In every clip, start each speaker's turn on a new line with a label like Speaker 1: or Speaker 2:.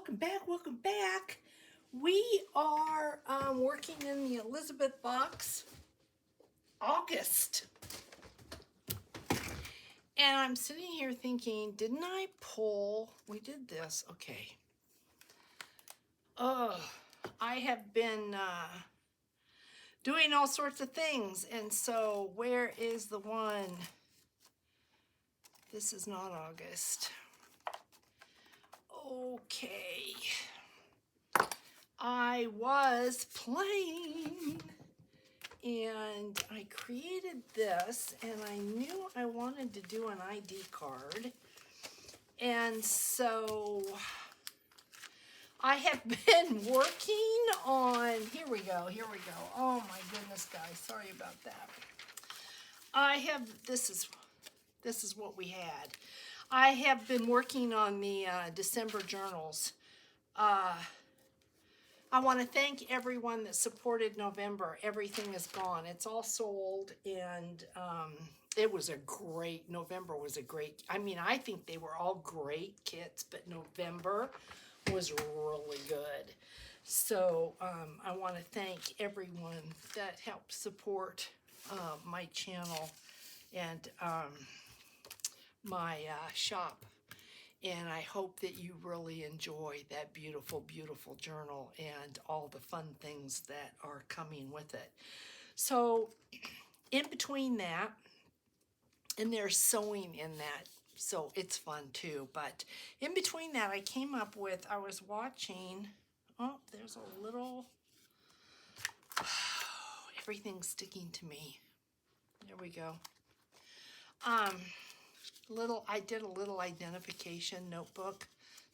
Speaker 1: welcome back, welcome back. We are working in the Elizabeth box, August. And I'm sitting here thinking, didn't I pull? We did this, okay. I have been doing all sorts of things. And so where is the one? This is not August. Okay. I was playing and I created this and I knew I wanted to do an ID card. And so I have been working on, here we go. Oh my goodness, guys, sorry about that. This is what we had. I have been working on the December journals. I want to thank everyone that supported November. Everything is gone. It's all sold, and it was a great, November was a great, I think they were all great kits, but November was really good. So I want to thank everyone that helped support my channel and my shop. And I hope that you really enjoy that beautiful, beautiful journal and all the fun things that are coming with it. So in between that, and there's sewing in that, so it's fun too. But in between that, I came up with, I was watching, oh, there's a little, everything's sticking to me. There we go. I did a little identification notebook,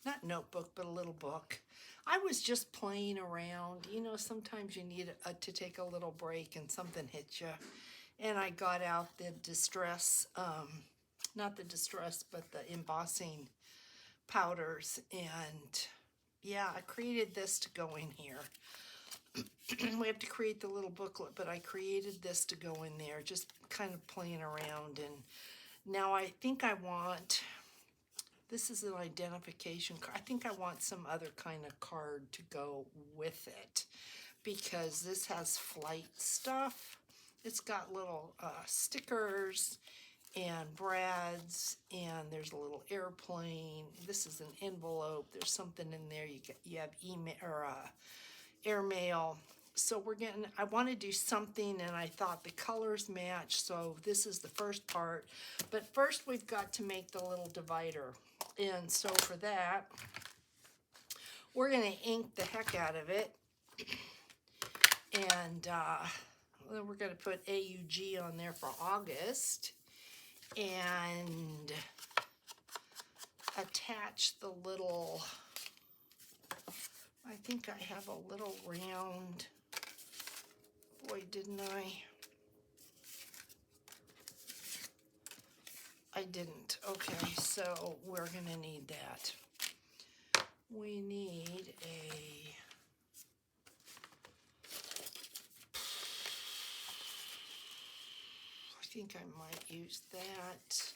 Speaker 1: not notebook, but a little book. I was just playing around. You know, sometimes you need to take a little break and something hits you. And I got out the distress, not the distress, but the embossing powders. And yeah, I created this to go in here. We have to create the little booklet, but I created this to go in there, just kind of playing around. And now I think I want, this is an identification card. I think I want some other kind of card to go with it because this has flight stuff. It's got little stickers and brads, and there's a little airplane. This is an envelope. There's something in there. You have email or airmail. So I want to do something, and I thought the colors match, so this is the first part. But first we've got to make the little divider. And so for that, we're going to ink the heck out of it. And then we're going to put AUG on there for August. And attach the little, I think I have a little round, boy, didn't I? I didn't. Okay, so we're going to need that. We need I think I might use that.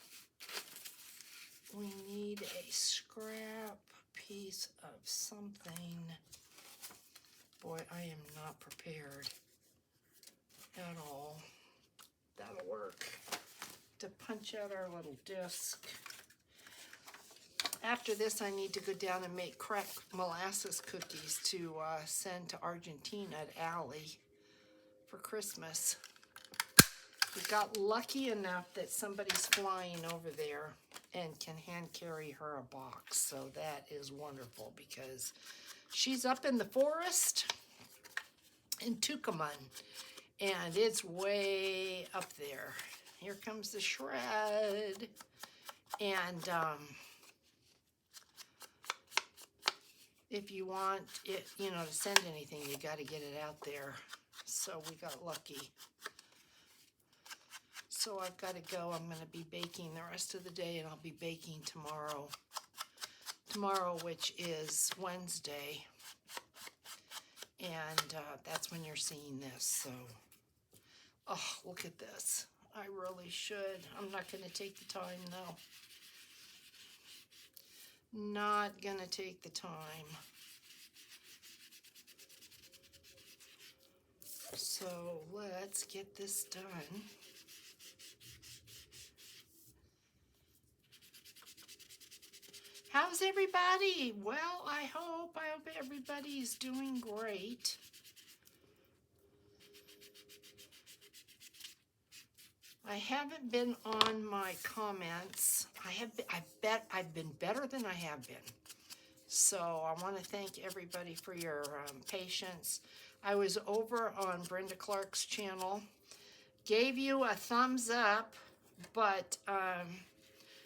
Speaker 1: We need a scrap piece of something. Boy, I am not prepared at all. That'll work. To punch out our little disc. After this, I need to go down and make cracked molasses cookies to send to Argentina at Allie for Christmas. We got lucky enough that somebody's flying over there and can hand carry her a box. So that is wonderful because she's up in the forest in Tucumán and it's way up there. Here comes the shred. And if you want it, you know, to send anything, you got to get it out there. So we got lucky. So I've got to go. I'm going to be baking the rest of the day, and I'll be baking tomorrow. Tomorrow, which is Wednesday. And that's when you're seeing this. So, oh, look at this. I really should. I'm not going to take the time, though. Not gonna take the time. So let's get this done. How's everybody? Well, I hope everybody's doing great. I haven't been on my comments. I bet I've been better than I have been. So I want to thank everybody for your patience. I was over on Brenda Clark's channel, gave you a thumbs up, but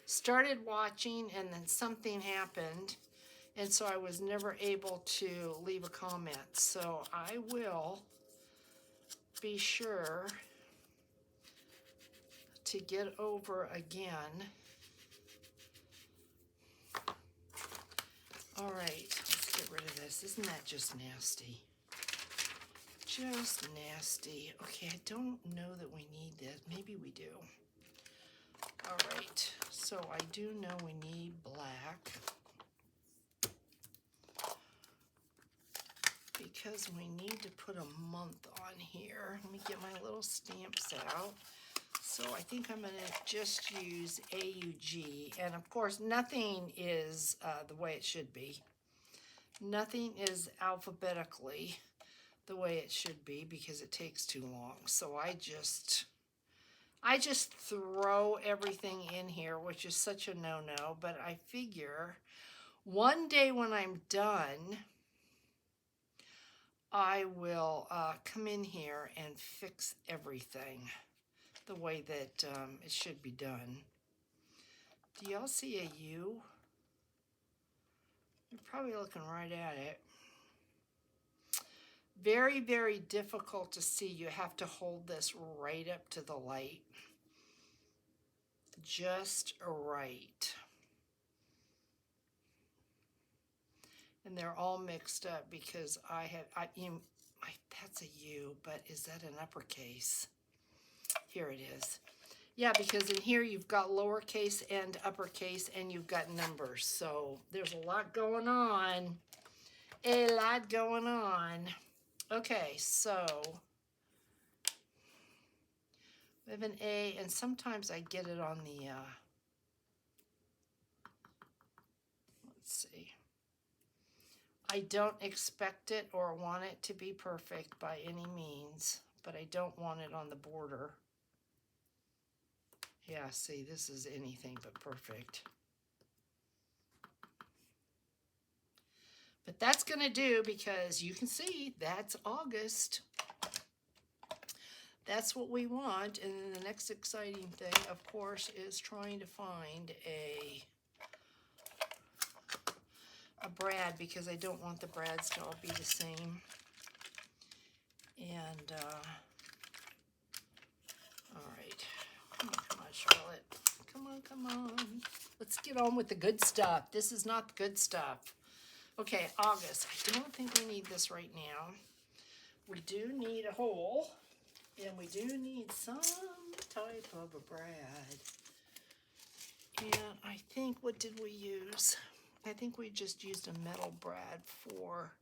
Speaker 1: started watching and then something happened, and so I was never able to leave a comment. So I will be sure to get over again. All right, let's get rid of this. Isn't that just nasty? Just nasty. Okay, I don't know that we need this. Maybe we do. All right, so I do know we need black because we need to put a month on here. Let me get my little stamps out. So I think I'm going to just use AUG. And of course, nothing is the way it should be. Nothing is alphabetically the way it should be because it takes too long. So I just throw everything in here, which is such a no-no. But I figure one day when I'm done, I will come in here and fix everything the way that it should be done. Do y'all see a U? You're probably looking right at it. Very, very difficult to see. You have to hold this right up to the light. Just right. And they're all mixed up because that's a U, but is that an uppercase? Here it is. Yeah, because in here you've got lowercase and uppercase and you've got numbers. So there's a lot going on. A lot going on. Okay, so we have an A, and sometimes I get it on the, let's see. I don't expect it or want it to be perfect by any means, but I don't want it on the border. Yeah, see, this is anything but perfect. But that's going to do because you can see that's August. That's what we want. And then the next exciting thing, of course, is trying to find a brad because I don't want the brads to all be the same. And, all right. Come on, Charlotte. Come on. Let's get on with the good stuff. This is not the good stuff. Okay, August. I don't think we need this right now. We do need a hole, and we do need some type of a brad. And I think, what did we use? I think we just used a metal brad for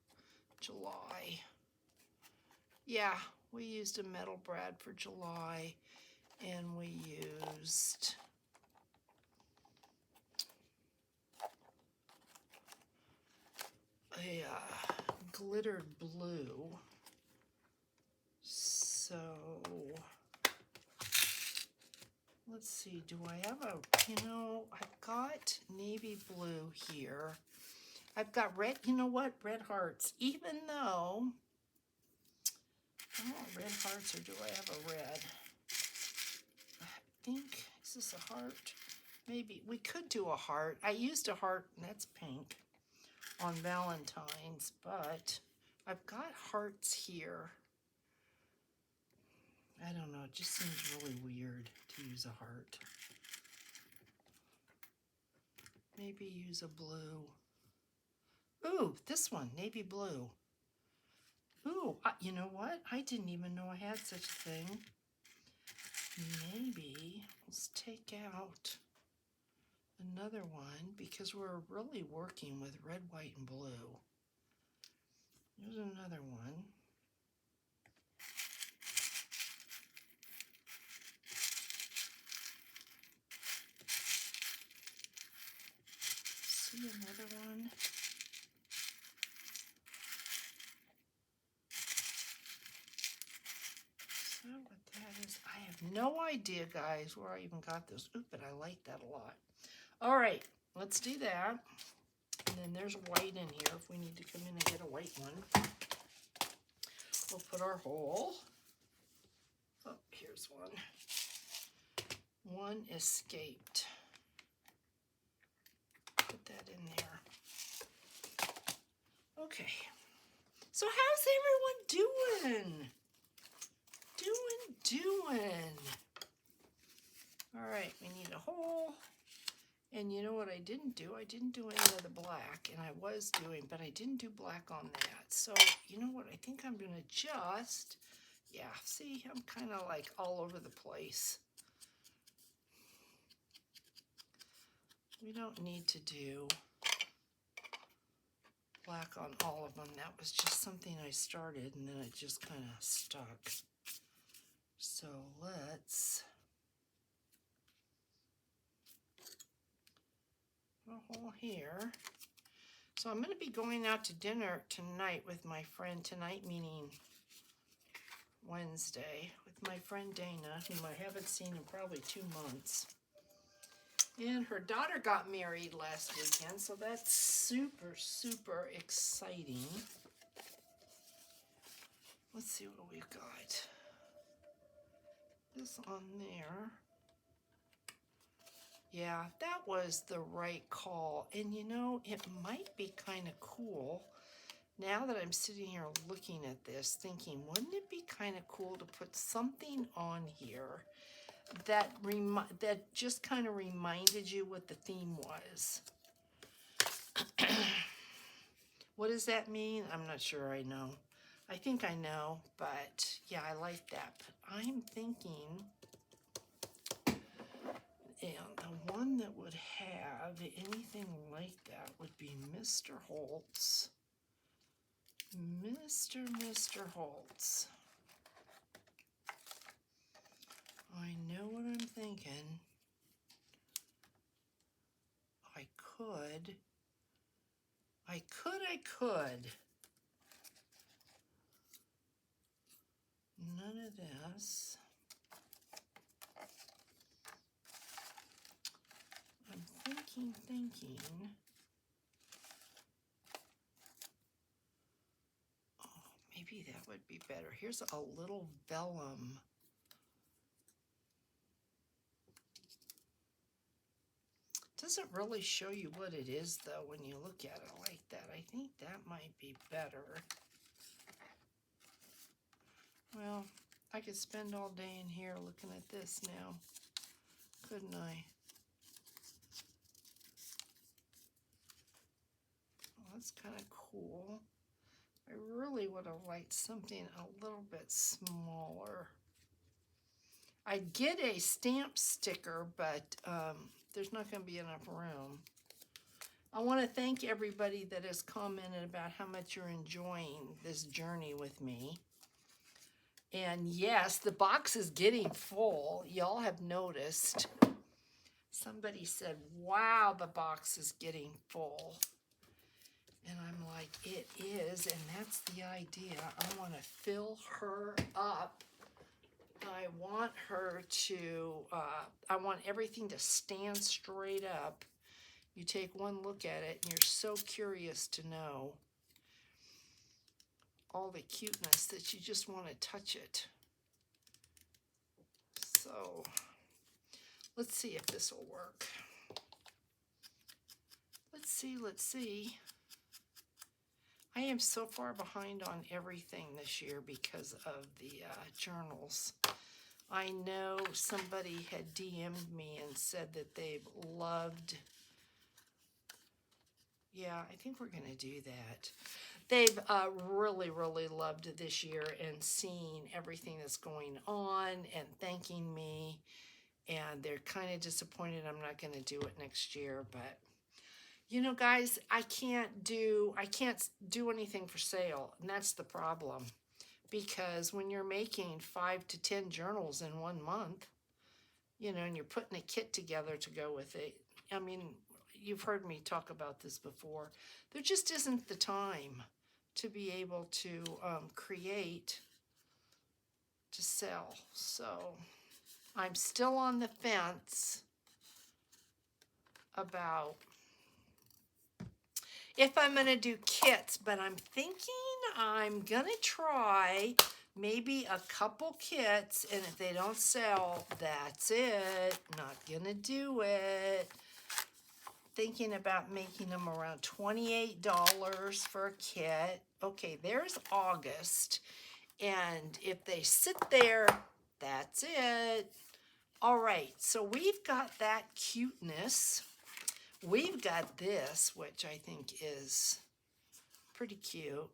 Speaker 1: July. Yeah, we used a metal brad for July, and we used a glittered blue. So let's see, do I have I've got navy blue here. I've got red, you know what, red hearts, even though, I want red hearts, or do I have a red? I think, is this a heart? Maybe, we could do a heart. I used a heart, and that's pink, on Valentine's, but I've got hearts here. I don't know, it just seems really weird to use a heart. Maybe use a blue. Ooh, this one, navy blue. Ooh, you know what? I didn't even know I had such a thing. Maybe let's take out another one because we're really working with red, white, and blue. Here's another one. See another one. Is that what that is? I have no idea, guys, where I even got this. Ooh, but I like that a lot. All right, let's do that. And then there's white in here if we need to come in and get a white one. We'll put our hole. Oh, here's one. One escaped. Put that in there. Okay. So how's everyone doing? Doing. All right, we need a hole. And you know what I didn't do? I didn't do any of the black, and I was doing, but I didn't do black on that. So you know what? I think I'm gonna just, yeah, see, I'm kind of like all over the place. We don't need to do black on all of them. That was just something I started, and then it just kind of stuck. So let's put a hole here. So I'm going to be going out to dinner tonight with my friend, tonight meaning Wednesday, with my friend Dana, whom I haven't seen in probably 2 months. And her daughter got married last weekend, so that's super, super exciting. Let's see what we've got. This on there. Yeah, that was the right call. And you know, it might be kind of cool. Now that I'm sitting here looking at this, thinking, wouldn't it be kind of cool to put something on here that just kind of reminded you what the theme was? What does that mean? I'm not sure I know. I think I know, but yeah, I like that. But I'm thinking, and the one that would have anything like that would be Mr. Holtz. Mr. Holtz. I know what I'm thinking. I could. None of this. I'm thinking. Oh, maybe that would be better. Here's a little vellum. Doesn't really show you what it is, though, when you look at it like that. I think that might be better. Well, I could spend all day in here looking at this now, couldn't I? Well, that's kind of cool. I really would have liked something a little bit smaller. I'd get a stamp sticker, but there's not going to be enough room. I want to thank everybody that has commented about how much you're enjoying this journey with me. And yes, the box is getting full. Y'all have noticed. Somebody said, wow, the box is getting full. And I'm like, it is, and that's the idea. I want to fill her up. I want her to, I want everything to stand straight up. You take one look at it, and you're so curious to know all the cuteness that you just want to touch it. So, let's see if this will work. Let's see. I am so far behind on everything this year because of the journals. I know somebody had DM'd me and said that they've loved, yeah, I think we're going to do that. They've really, really loved this year and seeing everything that's going on and thanking me. and they're kind of disappointed I'm not going to do it next year. But you know, guys, I can't do anything for sale, and that's the problem. Because when you're making 5 to 10 journals in 1 month, you know, and you're putting a kit together to go with it, I mean, you've heard me talk about this before. There just isn't the time to be able to create to sell. So I'm still on the fence about if I'm going to do kits, but I'm thinking I'm going to try maybe a couple kits, and if they don't sell, that's it. Not going to do it. Thinking about making them around $28 for a kit. Okay, there's August, and if they sit there, that's it. All right, so we've got that cuteness. We've got this, which I think is pretty cute.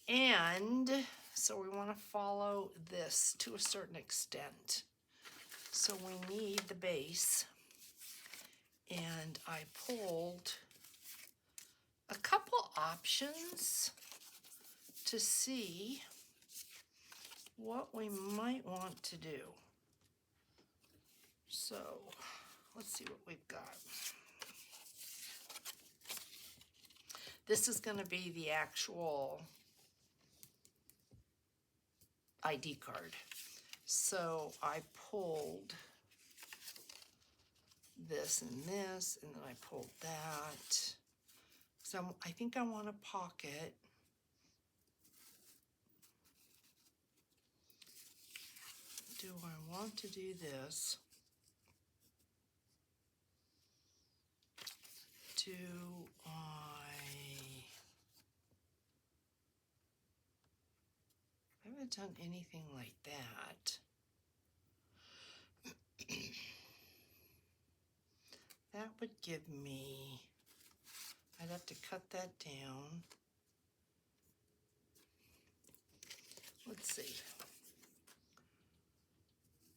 Speaker 1: And so we want to follow this to a certain extent. So we need the base. And I pulled a couple options to see what we might want to do. So let's see what we've got. This is going to be the actual ID card. So I pulled this and this, and then I pulled that. So I think I want a pocket. Do I want to do this? Do I haven't done anything like that. That would give me, I'd have to cut that down. Let's see.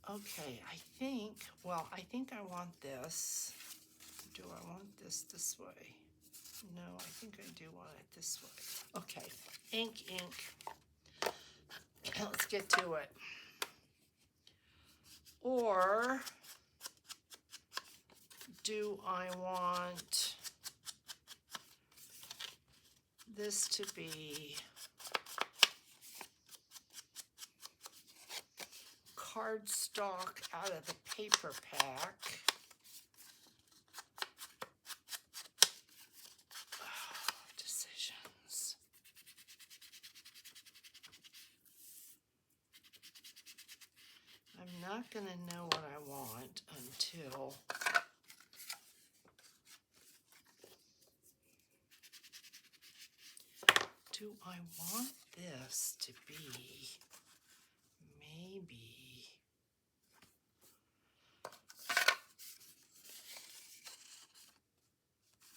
Speaker 1: Okay, I think I want this. Do I want this way? No, I think I do want it this way. Okay, ink. Let's get to it. Or do I want this to be cardstock out of the paper pack? Decisions. I'm not going to know what I want until do I want this to be maybe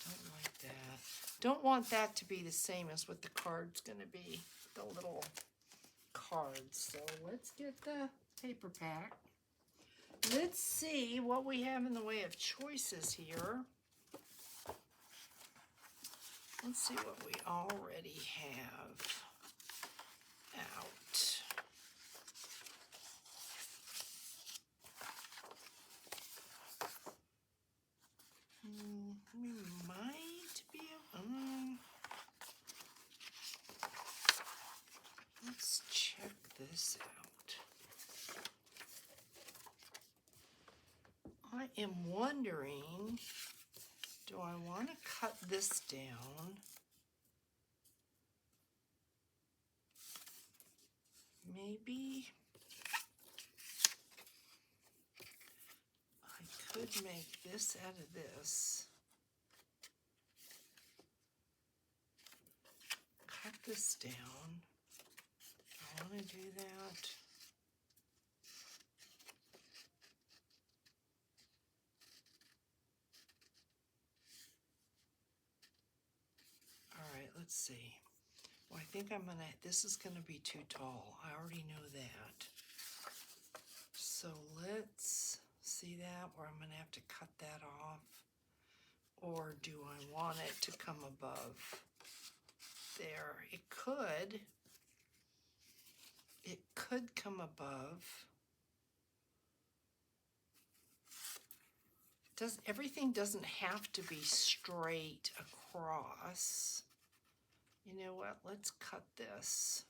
Speaker 1: don't like that. Don't want that to be the same as what the card's going to be, the little cards. So let's get the paper pack. Let's see what we have in the way of choices here. Let's see what we already have out. We might be able, let's check this out. I am wondering, do I want to cut this down? Maybe I could make this out of this. Cut this down. I want to do that. All right, let's see. Well, I think this is going to be too tall. I already know that. So let's see that, where I'm going to have to cut that off. Or do I want it to come above there? It could come above. Everything doesn't have to be straight across. You know what? Let's cut this.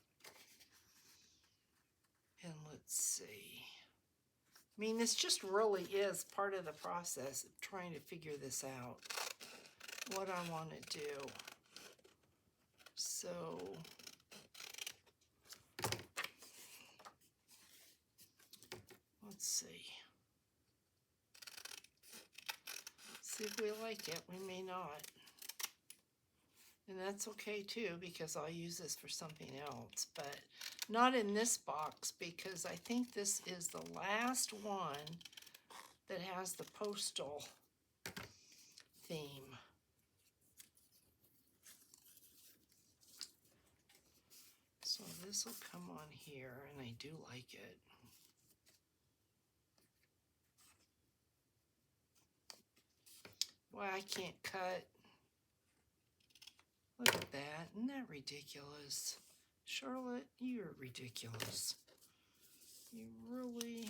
Speaker 1: And let's see. I mean, this just really is part of the process of trying to figure this out, what I want to do. So let's see. See if we like it. We may not. And that's okay too, because I'll use this for something else, but not in this box, because I think this is the last one that has the postal theme. So this will come on here, and I do like it. Boy, I can't cut. Look at that. Isn't that ridiculous? Charlotte, you're ridiculous. You really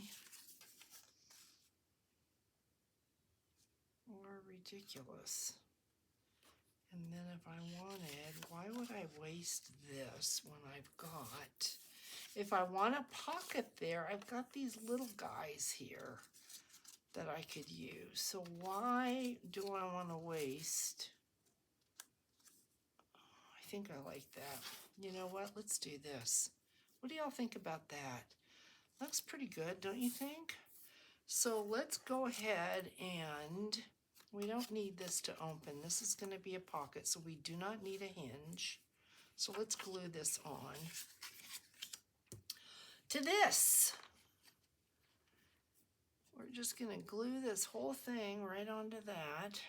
Speaker 1: are ridiculous. And then if I wanted, why would I waste this when I've got, if I want a pocket there, I've got these little guys here that I could use. So why do I want to waste? I think I like that. You know what? Let's do this. What do y'all think about that? Looks pretty good, don't you think? So let's go ahead and we don't need this to open. This is going to be a pocket, so we do not need a hinge. So let's glue this on to this. We're just going to glue this whole thing right onto that.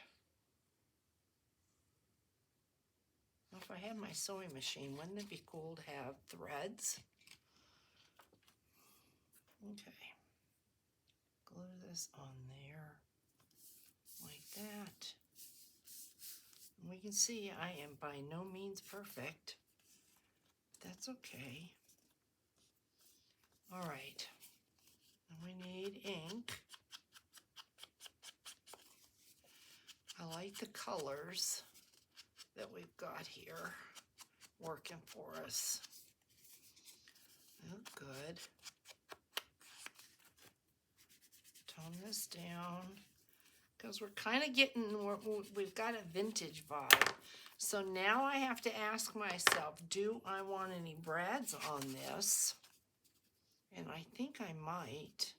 Speaker 1: If I had my sewing machine, wouldn't it be cool to have threads? Okay. Glue this on there like that. And we can see I am by no means perfect. That's okay. All right. And we need ink. I like the colors that we've got here working for us. They look good. Tone this down because we're kind of getting, we've got a vintage vibe. So now I have to ask myself, do I want any brads on this? And I think I might.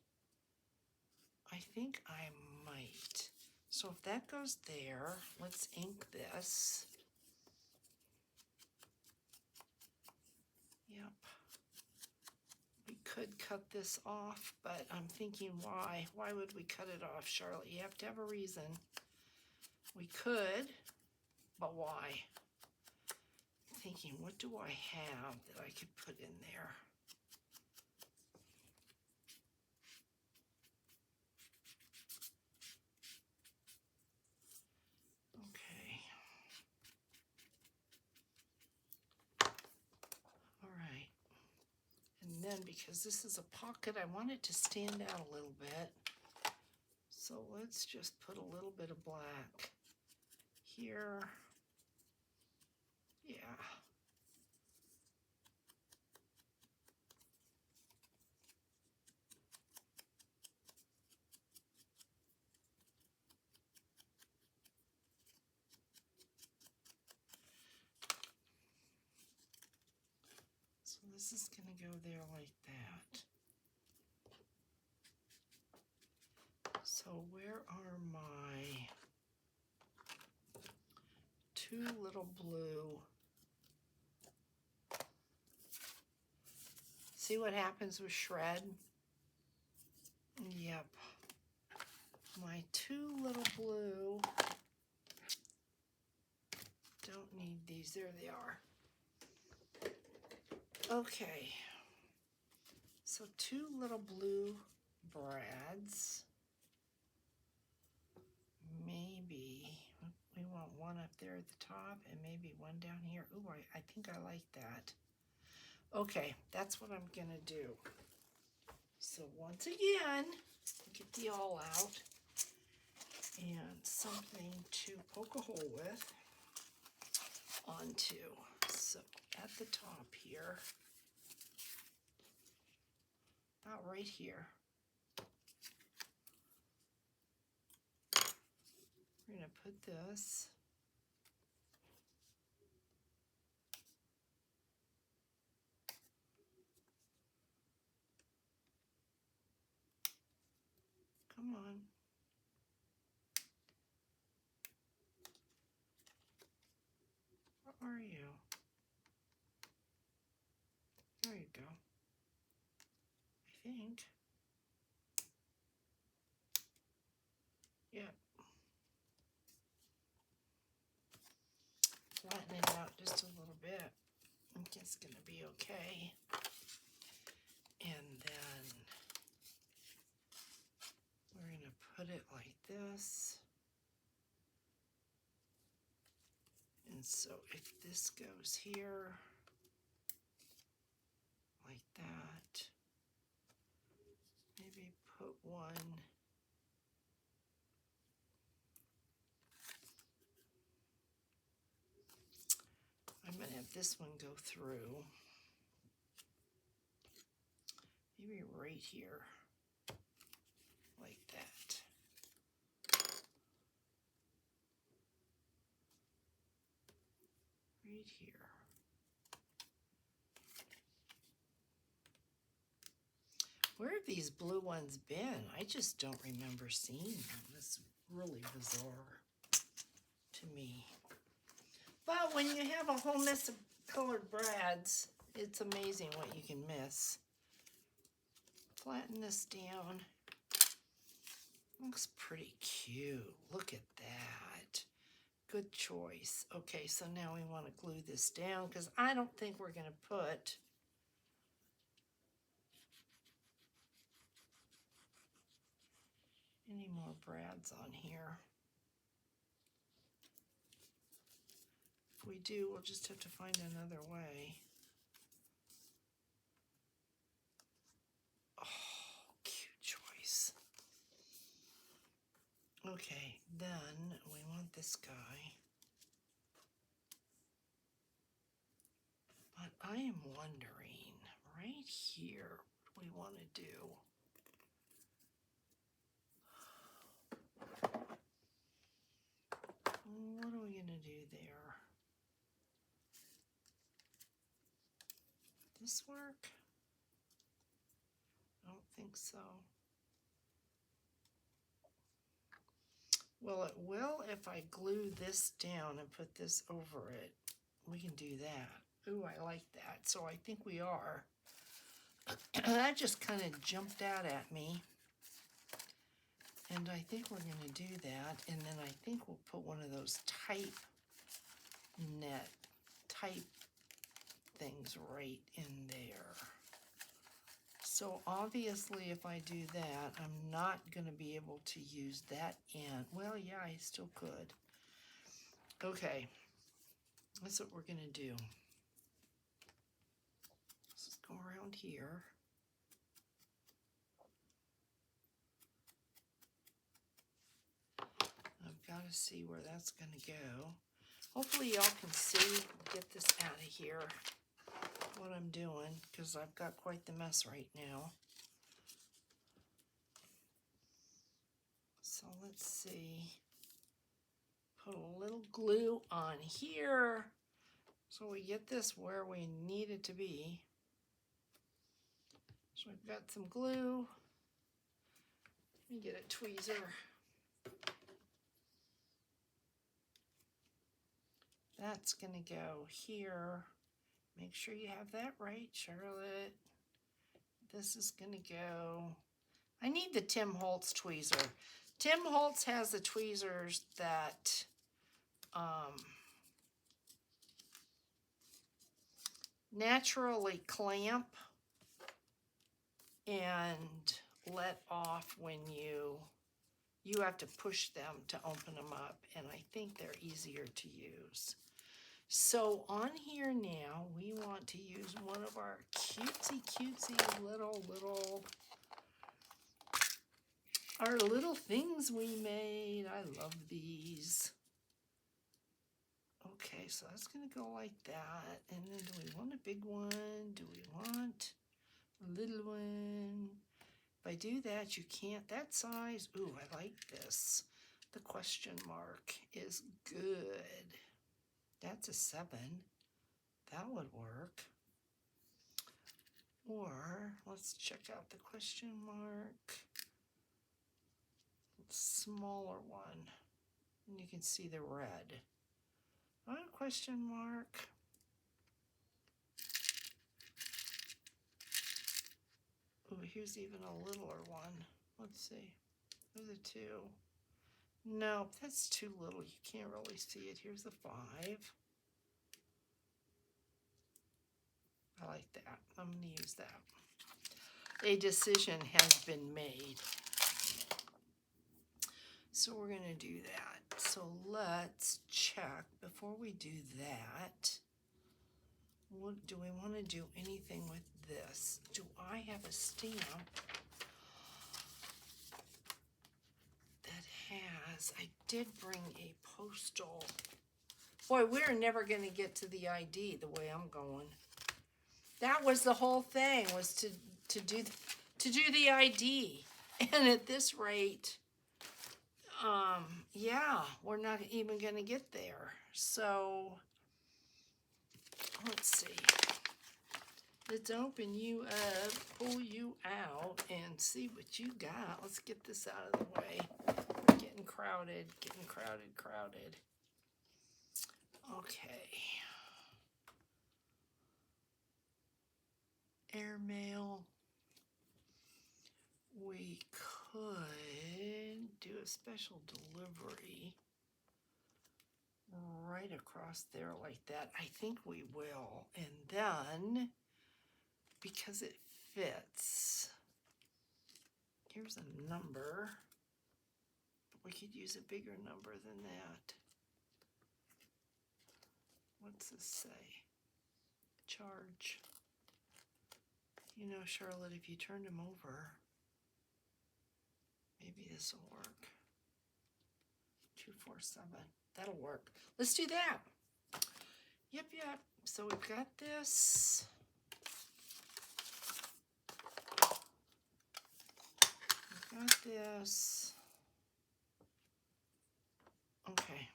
Speaker 1: So if that goes there, let's ink this. Yep. We could cut this off, but I'm thinking why? Why would we cut it off, Charlotte? You have to have a reason. We could, but why? I'm thinking, what do I have that I could put in there? Okay. All right. And then because this is a pocket, I want it to stand out a little bit. So let's just put a little bit of black here. Yeah. So this is going to go there like that. So where are my two little blue? See what happens with shred? Yep. My two little blue. Don't need these. There they are. Okay. So two little blue brads. Maybe we want one up there at the top and maybe one down here. Ooh, I think I like that. Okay, that's what I'm gonna do. So once again, get the awl out and something to poke a hole with onto. So at the top here, about right here, we're going to put this come on. Where are you? There you go. I think. Yep. Flatten it out just a little bit. I think it's going to be okay. And then we're going to put it like this. And so if this goes here, like that, maybe put one I'm going to have this one go through, maybe right here, like that. Right here. Where have these blue ones been? I just don't remember seeing them. It's really bizarre to me. But when you have a whole mess of colored brads, it's amazing what you can miss. Flatten this down. Looks pretty cute. Look at that. Good choice. Okay, so now we want to glue this down because I don't think we're going to put any more brads on here. If we do, we'll just have to find another way. Oh, cute choice. Okay, then we want this guy. But I am wondering, right here, what do we want to do? What are we going to do there? This work? I don't think so. Well, it will if I glue this down and put this over it. We can do that. Ooh, I like that. So I think we are. That just kind of jumped out at me. And I think we're going to do that. And then I think we'll put one of those type things right in there. So obviously if I do that, I'm not going to be able to use that end. Well, yeah, I still could. Okay, that's what we're going to do. Let's just go around here. I've got to see where that's going to go. Hopefully y'all can see, get this out of here, what I'm doing, because I've got quite the mess right now. So let's see. Put a little glue on here so we get this where we need it to be. So I've got some glue. Let me get a tweezer. That's going to go here. Make sure you have that right, Charlotte. This is going to go. I need the Tim Holtz tweezer. Tim Holtz has the tweezers that naturally clamp and let off when you have to push them to open them up, and I think they're easier to use. So on here now, we want to use one of our cutesy our little things we made. I love these. Okay, so that's going to go like that. And then do we want a big one? Do we want a little one? If I do that, you can't, that size. Ooh, I like this. The question mark is good. That's a 7. That would work. Or let's check out the question mark. Smaller one. And you can see the red. On a question mark. Oh, here's even a littler one. Let's see. There's a 2. No, that's too little. You can't really see it. Here's a 5. I like that. I'm going to use that. A decision has been made. So we're going to do that. So let's check before we do that. What, do we want to do anything with this? Do I have a stamp that has, I did bring a postal. Boy, we're never going to get to the ID the way I'm going. That was the whole thing, was to do the ID. And at this rate, yeah, we're not even going to get there. So let's see. Let's open you up, pull you out, and see what you got. Let's get this out of the way. We're getting crowded. Okay. Airmail. We could do a special delivery right across there like that. I think we will. And then, because it fits, here's a number. We could use a bigger number than that. What's this say? Charge. You know, Charlotte, if you turn them over, maybe this will work. 247. That'll work. Let's do that. Yep. So we've got this. We've got this. Okay.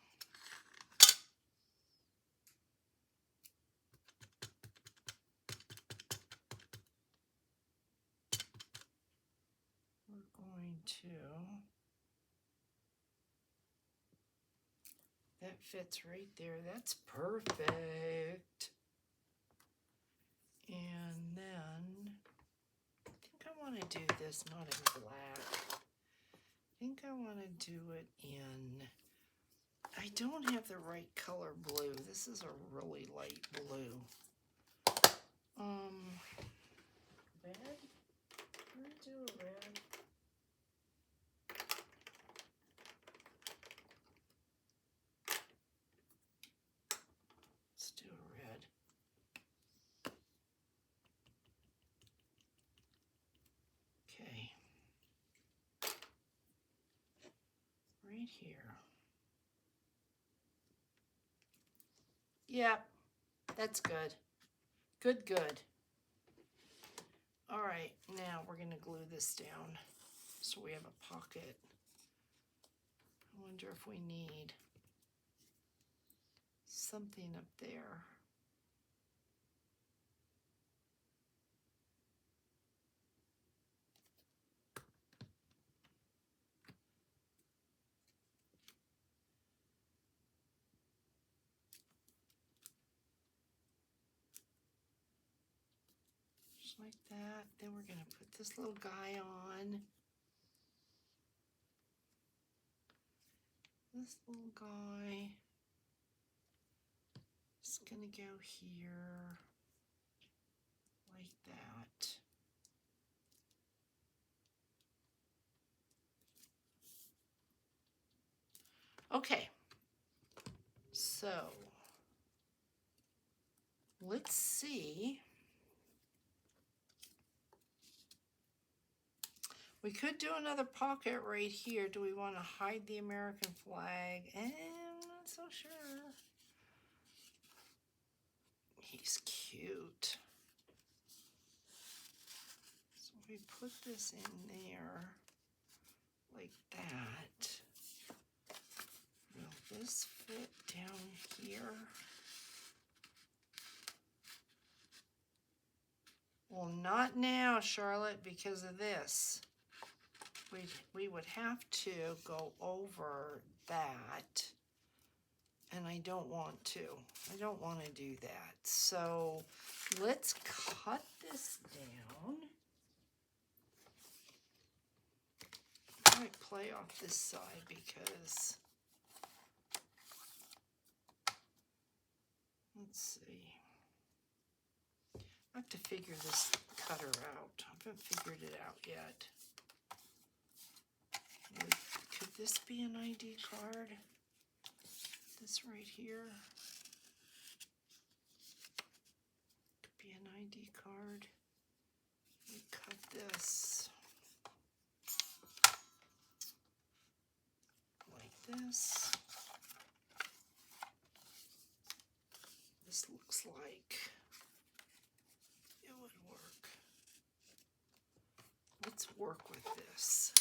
Speaker 1: We're going to, that fits right there. That's perfect. And then I think I want to do this not in black. I think I want to do it in, I don't have the right color blue. This is a really light blue. Red? Can I do a red? Let's do a red. Okay. Right here. Yep, that's good. Good. All right, now we're going to glue this down so we have a pocket. I wonder if we need something up there. Just like that. Then we're going to put this little guy on. This little guy is going to go here like that. So, let's see. We could do another pocket right here. Do we want to hide the American flag? I'm not so sure. He's cute. So we put this in there like that. Will this fit down here? Well, not now, Charlotte, because of this. We would have to go over that, and I don't want to. I don't want to do that. So let's cut this down. I might play off this side because, let's see. I have to figure this cutter out. I haven't figured it out yet. Could this be an ID card? This right here. Could be an ID card. We cut this like this. This looks like it would work. Let's work with this.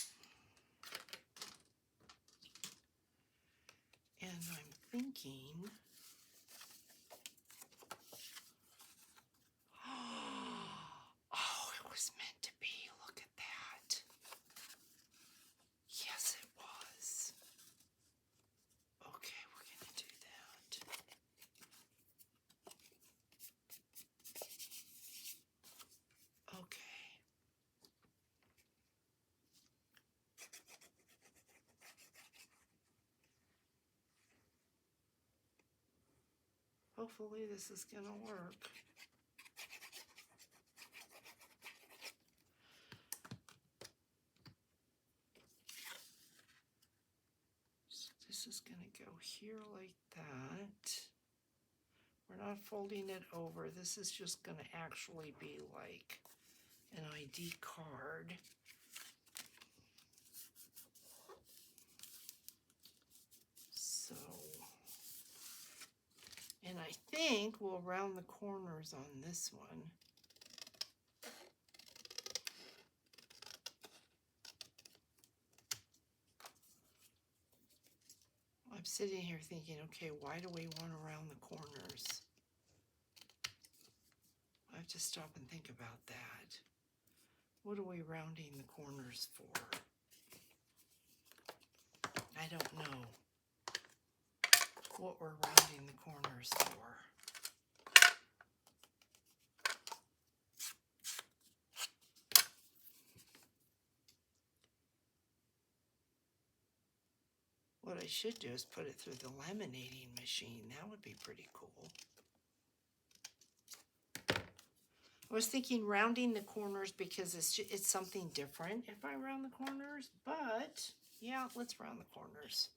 Speaker 1: And I'm thinking, oh, it was meant to be. Look at that. Yes, it was. Okay, we're going to do that. Okay. Hopefully this is going to work. So this is going to go here like that. We're not folding it over. This is just going to actually be like an ID card. So, and I think we'll round the corners on this one. I'm sitting here thinking, okay, why do we want to round the corners? I have to stop and think about that. What are we rounding the corners for? I don't know what we're rounding the corners for. What I should do is put it through the laminating machine. That would be pretty cool. I was thinking rounding the corners because it's something different if I round the corners, but yeah, let's round the corners.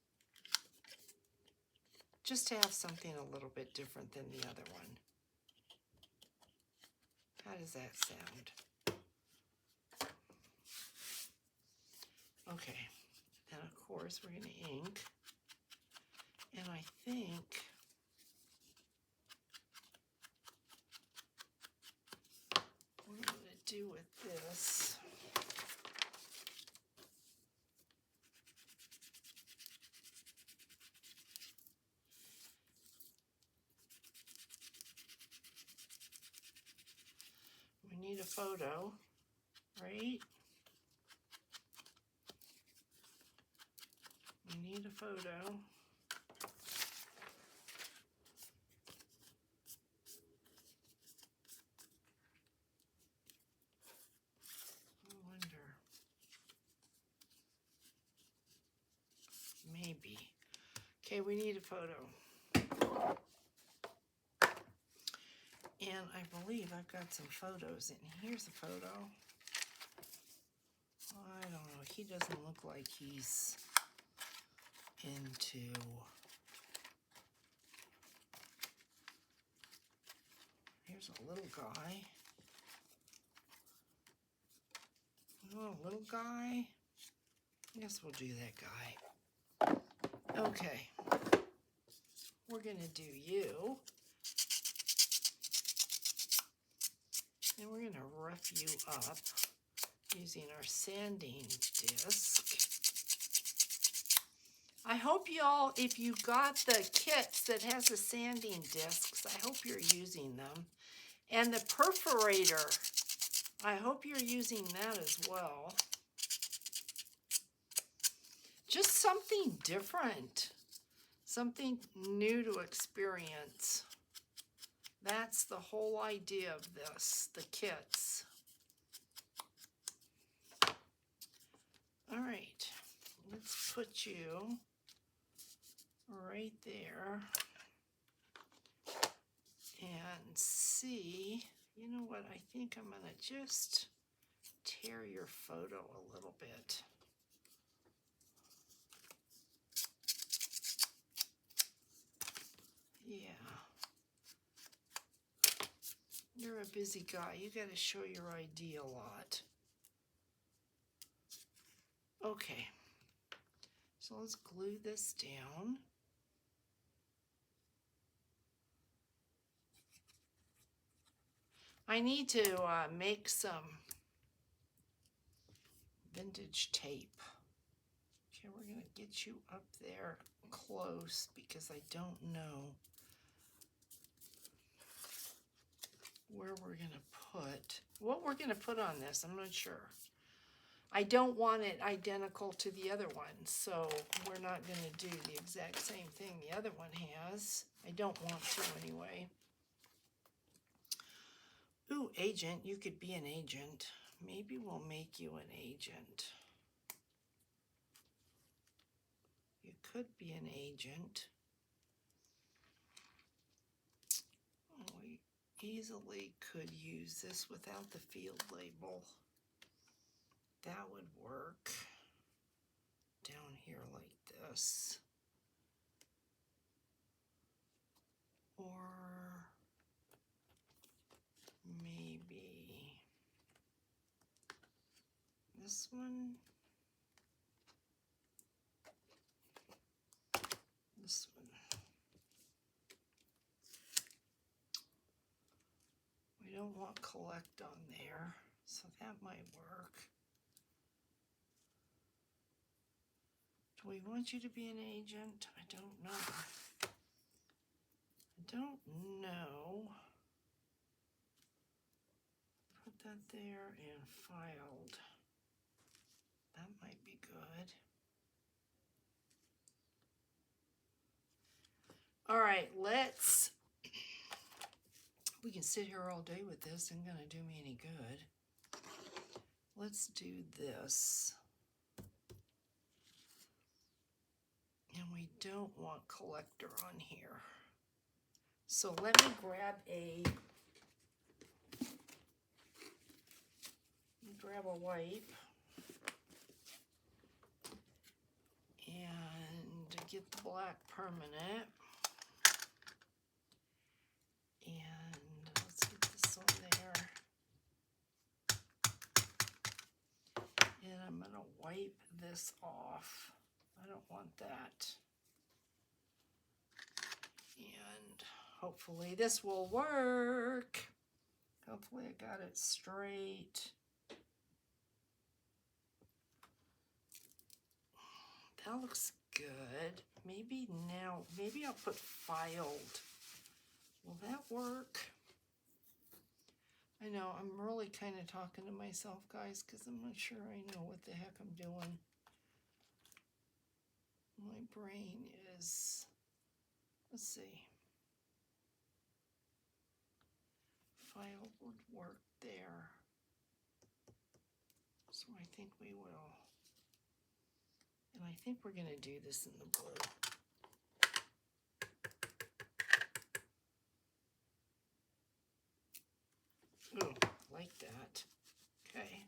Speaker 1: Just to have something a little bit different than the other one. How does that sound? Okay, and of course we're going to ink. And I think what I'm going to do with this, we need a photo, right? We need a photo. I wonder. Maybe. Okay, we need a photo. And I believe I've got some photos in. Here's a photo. I don't know. He doesn't look like he's into There's a little guy. Oh, a little guy. I guess we'll do that guy. Okay. We're going to do you. And we're going to rough you up using our sanding disc. I hope y'all, if you got the kits that has the sanding discs, I hope you're using them. And the perforator, I hope you're using that as well. Just something different, something new to experience. That's the whole idea of this, the kits. All right, let's put you right there and see. You know what? I think I'm going to just tear your photo a little bit. Yeah. You're a busy guy. You got to show your ID a lot. Okay. So let's glue this down. I need to make some vintage tape. Okay, we're going to get you up there close because I don't know where we're going to put, what we're going to put on this. I'm not sure. I don't want it identical to the other one, so we're not going to do the exact same thing the other one has. I don't want to anyway. Ooh, agent, you could be an agent. Maybe we'll make you an agent. You could be an agent. We easily could use this without the field label. That would work. Down here like this. Or maybe this one. This one. We don't want collect on there, so that might work. Do we want you to be an agent? I don't know. I don't know. Put that there and filed. That might be good. All right, let's, we can sit here all day with this. Isn't gonna do me any good. Let's do this. And we don't want collector on here. So let me grab a wipe and get the black permanent. And let's get this on there. And I'm going to wipe this off. I don't want that. And hopefully this will work. Hopefully I got it straight. That looks good. Maybe now, maybe I'll put filed. Will that work? I know, I'm really kind of talking to myself, guys, because I'm not sure I know what the heck I'm doing. My brain is, let's see. Filed would work there. So I think we will. And I think we're going to do this in the blue. Ooh, like that. Okay.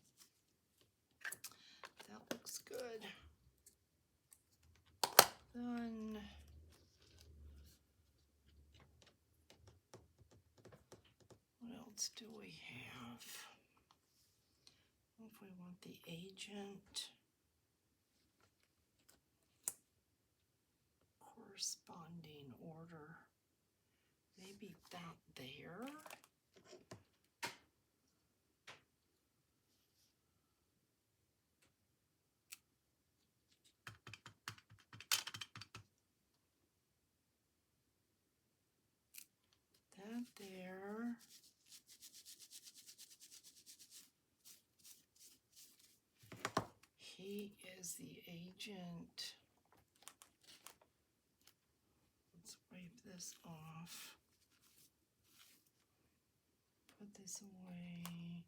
Speaker 1: That looks good. Done. else do we have? If we want the agent, corresponding order, maybe that there. That there. He is the agent. Let's wipe this off. Put this away.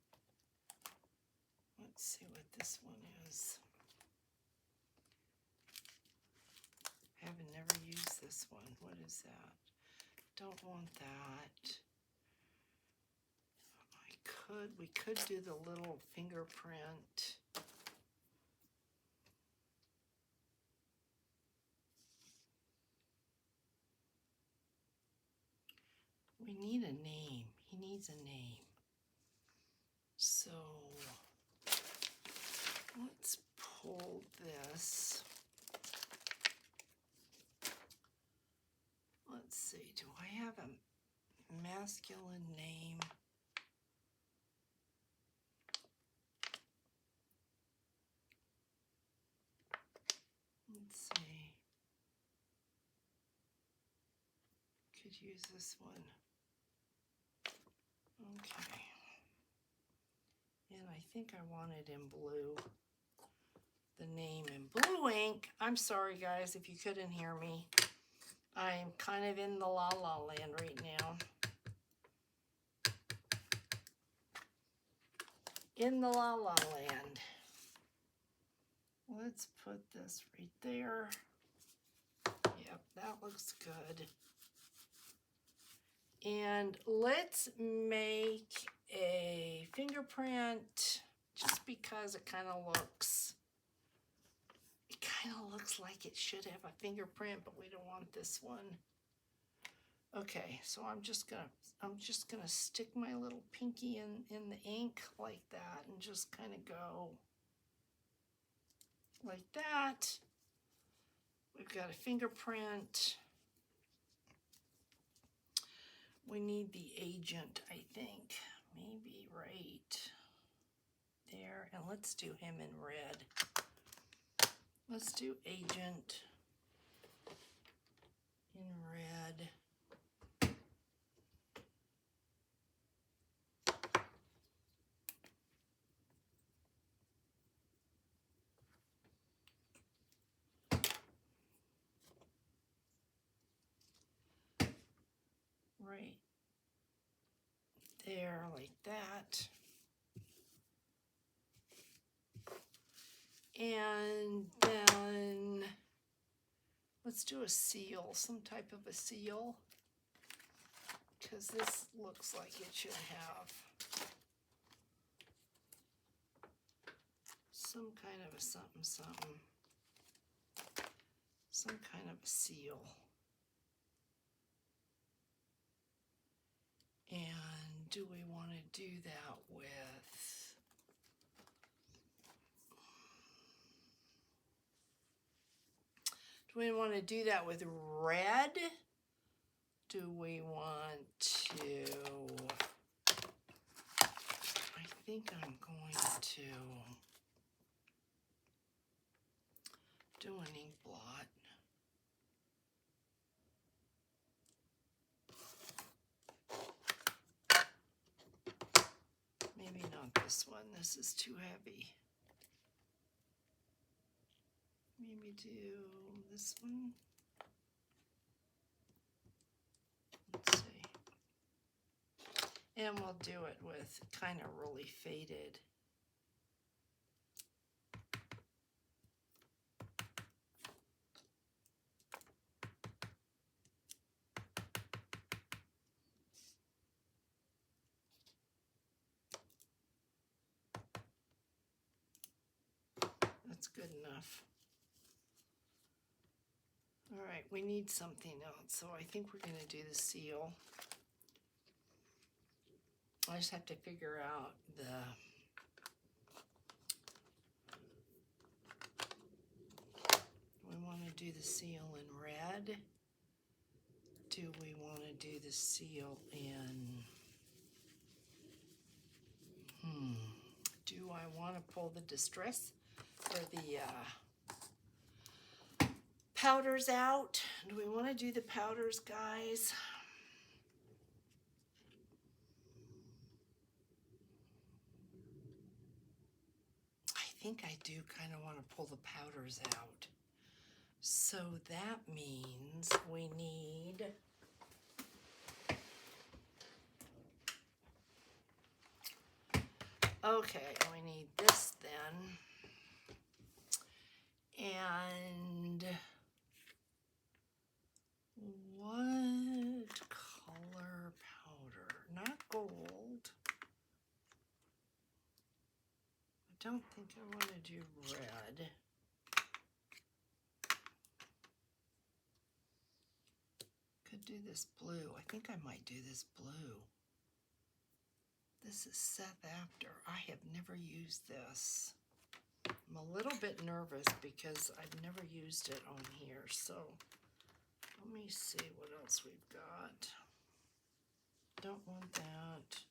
Speaker 1: Let's see what this one is. Haven't never used this one. What is that? Don't want that. We could do the little fingerprint. We need a name. He needs a name. So let's pull this. Let's see, do I have a masculine name? Let's see. Could use this one. Okay. And I think I want it in blue. The name in blue ink. I'm sorry guys if you couldn't hear me. I'm kind of in the la la land right now. In the la la land. Let's put this right there. Yep, that looks good. And let's make a fingerprint just because it kind of looks like it should have a fingerprint, but we don't want this one. Okay, so I'm just gonna stick my little pinky in the ink like that and just kind of go like that. We've got a fingerprint. We need the agent, I think. Maybe right there. And let's do him in red. Let's do agent in red. Right there, like that. And then let's do a seal, some type of a seal, because this looks like it should have some kind of a something, some kind of a seal. And do we want to do that with, do we want to do that with red? Do we want to, I think I'm going to do an ink blot. Maybe not this one, this is too heavy. Maybe do this one. Let's see. And we'll do it with kind of really faded. That's good enough. All right, we need something else, so I think we're going to do the seal. I just have to figure out we want to do the seal in red? Do we want to do the seal in, do I want to pull the distress or the powders out? Do we want to do the powders, guys? I think I do kind of want to pull the powders out. So that means we need we need this then. And what color powder? Not gold. I don't think I want to do red. Could do this blue. I think I might do this blue. This is Seth After. I have never used this. I'm a little bit nervous because I've never used it on here. So let me see what else we've got. Don't want that.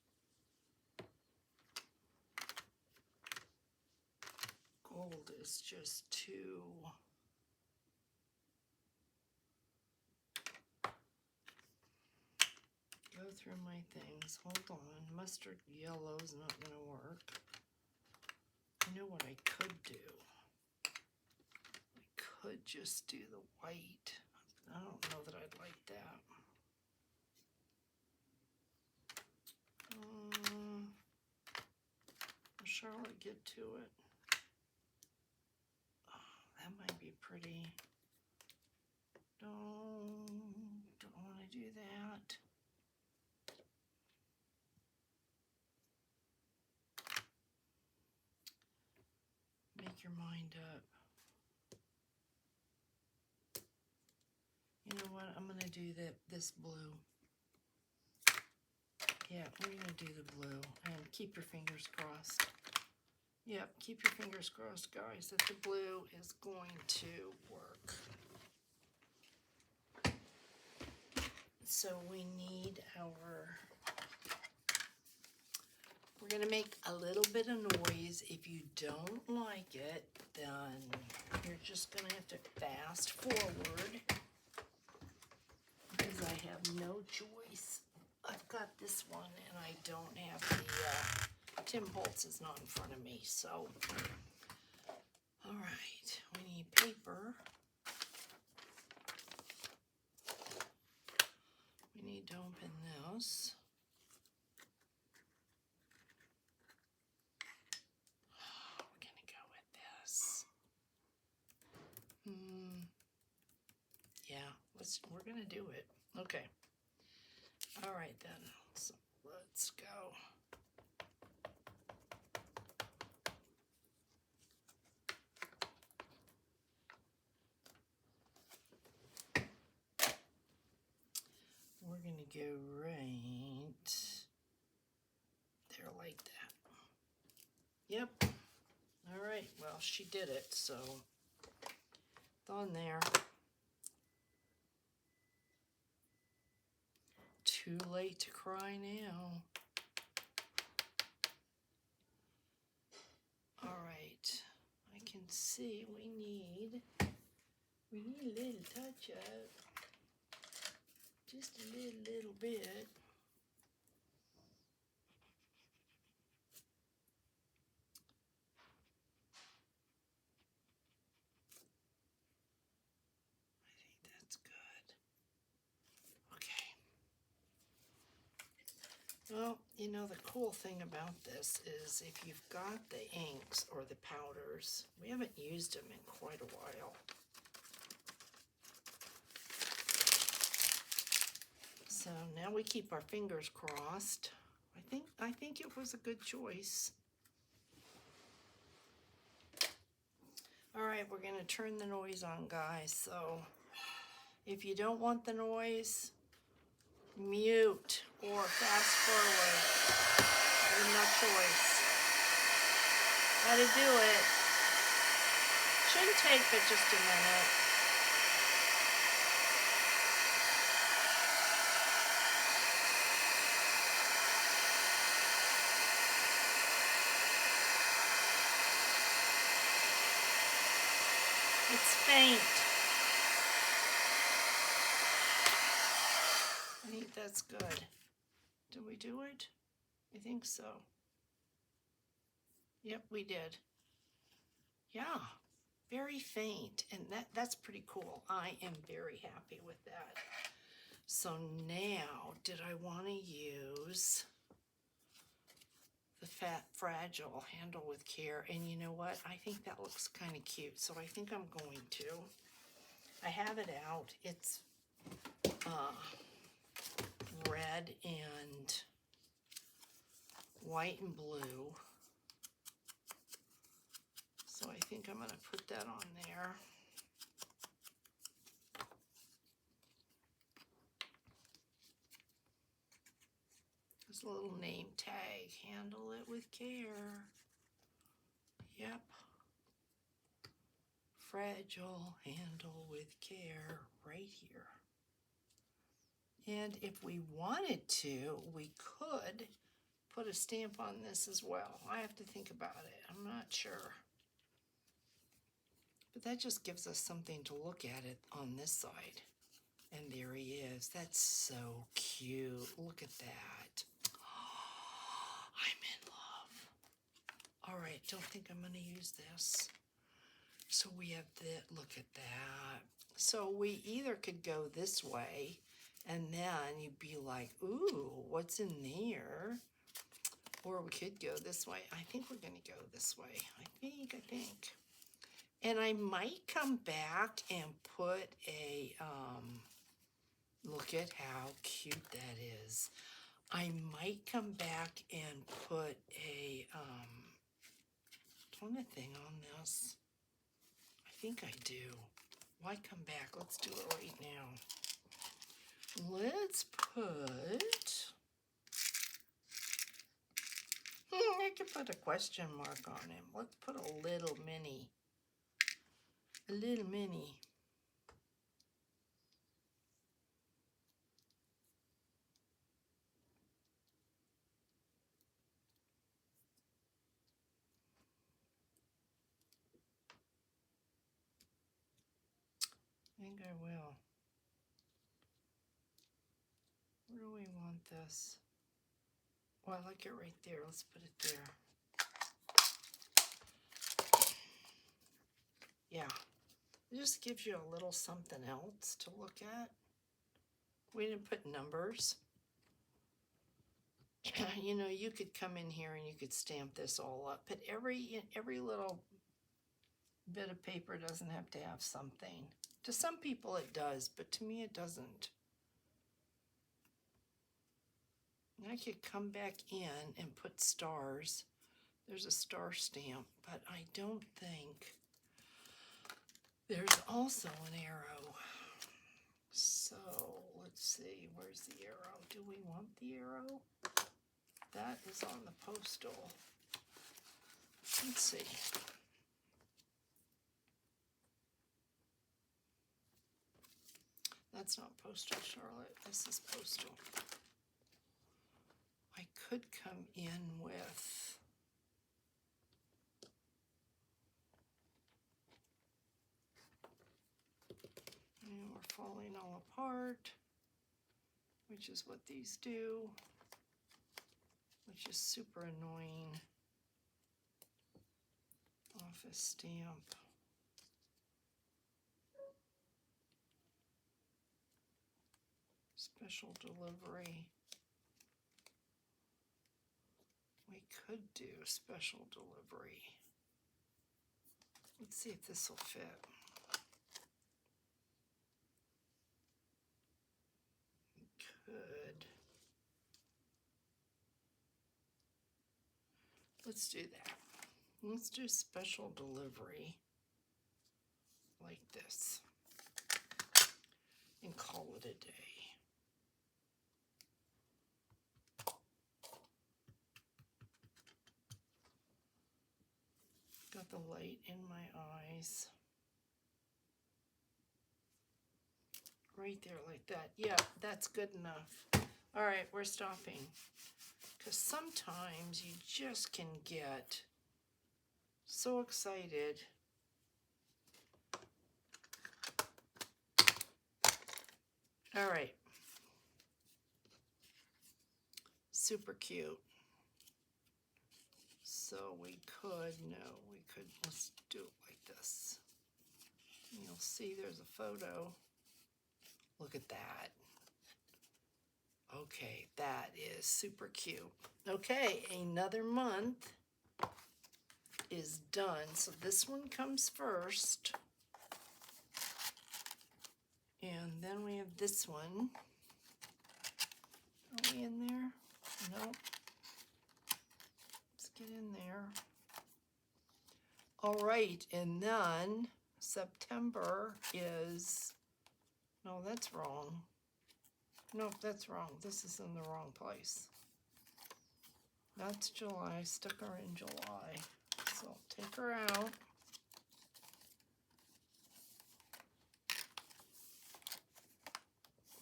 Speaker 1: Gold is just too... Go through my things. Hold on. Mustard yellow is not going to work. I know what I could do. I could just do the white. I don't know that I'd like that. Charlotte, get to it. Oh, that might be pretty. Don't want to do that. Make your mind up. You know what? I'm going to do this blue. Yeah, we're going to do the blue. And keep your fingers crossed. Yep, keep your fingers crossed, guys, that the blue is going to work. So we need we're going to make a little bit of noise. If you don't like it, then you're just going to have to fast forward because I have no choice. I've got this one and I don't have the, Tim Holtz is not in front of me, so. All right, we need paper. We need to open this. We're gonna go with this. Yeah, we're gonna do it. Okay. All right then, so let's go. We're gonna go right there like that. Yep. All right, well, she did it, so it's on there. Too late to cry now. All right, I can see we need a little touch up. Just a little bit. I think that's good. Okay. Well, you know, the cool thing about this is if you've got the inks or the powders, we haven't used them in quite a while. So now we keep our fingers crossed. I think it was a good choice. All right, we're going to turn the noise on, guys. So if you don't want the noise, mute or fast forward. no choice. Gotta do it. Shouldn't take but just a minute. It's faint. I think that's good. Did we do it? I think so. Yep, we did. Yeah, very faint, and that's pretty cool. I am very happy with that. So now, did I want to use the Fat Fragile Handle with Care? And you know what? I think that looks kind of cute, so I think I'm going to. I have it out. It's red and white and blue. So I think I'm going to put that on there. There's a little name tag. Handle it with care. Yep. Fragile, handle with care, right here. And if we wanted to, we could put a stamp on this as well. I have to think about it. I'm not sure. But that just gives us something to look at it on this side. And there he is. That's so cute. Look at that. I'm in love. All right, don't think I'm going to use this. So we have the, look at that. So we either could go this way, and then you'd be like, ooh, what's in there? Or we could go this way. I think we're going to go this way. I think. And I might come back and put a, look at how cute that is. I might come back and put a toner thing on this. I think I do. Why come back? Let's do it right now. Let's put, I could put a question mark on him. Let's put a little mini. A little mini. I think I will. Where do we want this? Oh, I like it right there. Let's put it there. Yeah. It just gives you a little something else to look at. We didn't put numbers. You know, you could come in here and you could stamp this all up, but every little bit of paper doesn't have to have something. To some people it does, but to me it doesn't. And I could come back in and put stars. There's a star stamp, but I don't think. There's also an arrow. So let's see, where's the arrow? Do we want the arrow? That is on the postal. Let's see. That's not postal, Charlotte. This is postal. I could come in with, and we're falling all apart, which is what these do, which is super annoying. Office stamp. Special delivery. We could do special delivery. Let's see if this will fit. We could. Let's do that. Let's do special delivery like this and call it a day. got the light in my eyes. Right there like that. Yeah, that's good enough. All right, we're stopping. Because sometimes you just can get so excited. All right. Super cute. So let's do it like this. You'll see there's a photo. Look at that. Okay, that is super cute. Okay, another month is done. So this one comes first. And then we have this one. Are we in there? Nope. Let's get in there. All right, and then September is, no, that's wrong. Nope, that's wrong. This is in the wrong place. That's July. Stuck her in July. So take her out.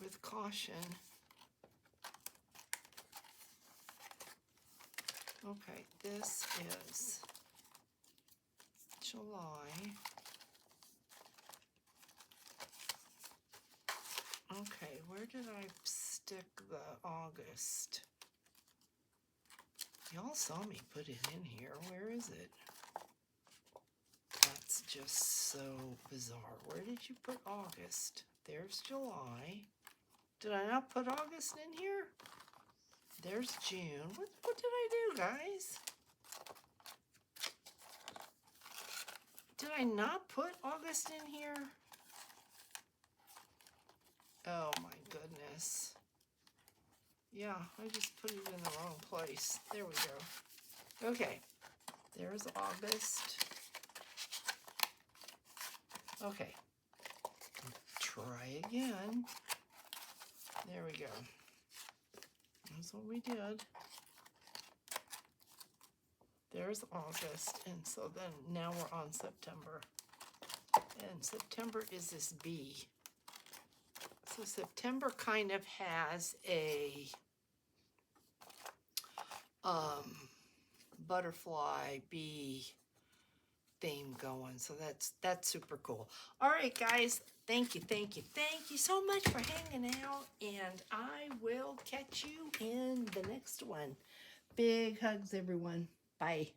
Speaker 1: With caution. Okay, this is July. Okay, where did I stick the August? Y'all saw me put it in here. Where is it? That's just so bizarre. Where did you put August? There's July. Did I not put August in here? There's June. What did I do, guys? Did I not put August in here? Oh my goodness. Yeah, I just put it in the wrong place. There we go. Okay, there's August. Okay, try again. There we go. That's what we did. There's August, and so then now we're on September. And September is this bee. So September kind of has a butterfly bee theme going. So that's super cool. All right, guys. Thank you so much for hanging out, and I will catch you in the next one. Big hugs, everyone. Bye.